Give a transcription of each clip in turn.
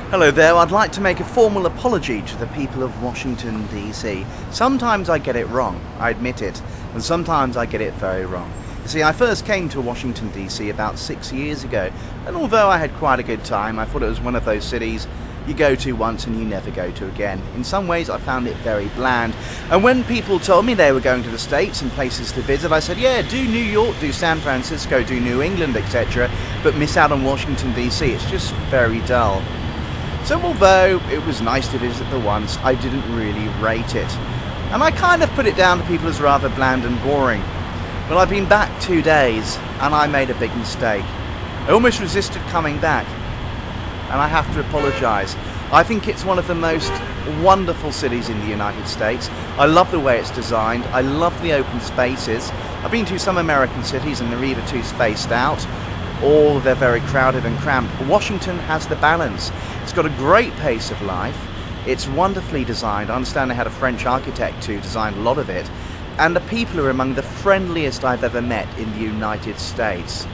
Hello there, I'd like to make a formal apology to the people of Washington DC. Sometimes I get it wrong, I admit it, and sometimes I get it very wrong. You see, I first came to Washington DC about 6 years ago, and although I had quite a good time, I thought it was one of those cities you go to once and you never go to again. In some ways I found it very bland, and when people told me they were going to the States and places to visit, I said, yeah, do New York, do San Francisco, do New England, etc., but miss out on Washington DC, it's just very dull. So although it was nice to visit the once, I didn't really rate it. And I kind of put it down to people as rather bland and boring. Well, I've been back 2 days, and I made a big mistake. I almost resisted coming back, and I have to apologise. I think it's one of the most wonderful cities in the United States. I love the way it's designed. I love the open spaces. I've been to some American cities and they're either too spaced out or they're very crowded and cramped. Washington has the balance. It's got a great pace of life. It's wonderfully designed. I understand they had a French architect who designed a lot of it. And the people are among the friendliest I've ever met in the United States.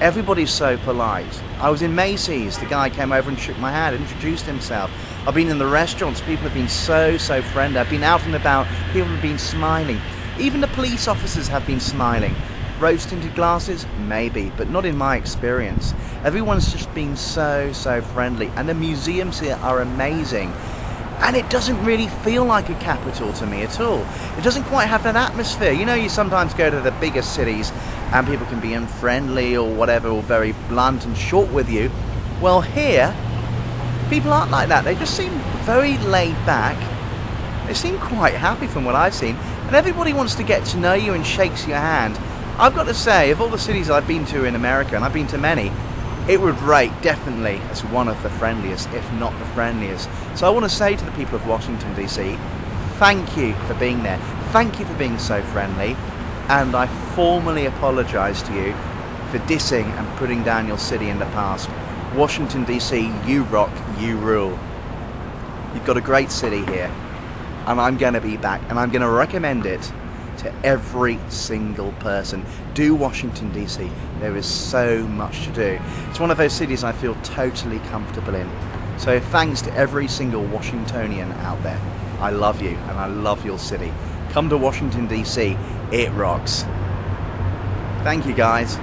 Everybody's so polite. I was in Macy's, the guy came over and shook my hand, introduced himself. I've been in the restaurants, people have been so friendly. I've been out and about, people have been smiling. Even the police officers have been smiling. Rose-tinted glasses? Maybe, but not in my experience. Everyone's just been so friendly, and the museums here are amazing. And it doesn't really feel like a capital to me at all. It doesn't quite have that atmosphere. You know, you sometimes go to the bigger cities and people can be unfriendly or whatever, or very blunt and short with you. Well, here, people aren't like that. They just seem very laid back. They seem quite happy from what I've seen. And everybody wants to get to know you and shakes your hand. I've got to say, of all the cities I've been to in America, and I've been to many, it would rate definitely as one of the friendliest, if not the friendliest. So I want to say to the people of Washington DC, thank you for being there. Thank you for being so friendly. And I formally apologise to you for dissing and putting down your city in the past. Washington DC, you rock, you rule. You've got a great city here. And I'm going to be back, and I'm going to recommend it to every single person. Do Washington DC. There is so much to do. It's one of those cities I feel totally comfortable in. So thanks to every single Washingtonian out there. I love you and I love your city. Come to Washington DC. It rocks. Thank you guys.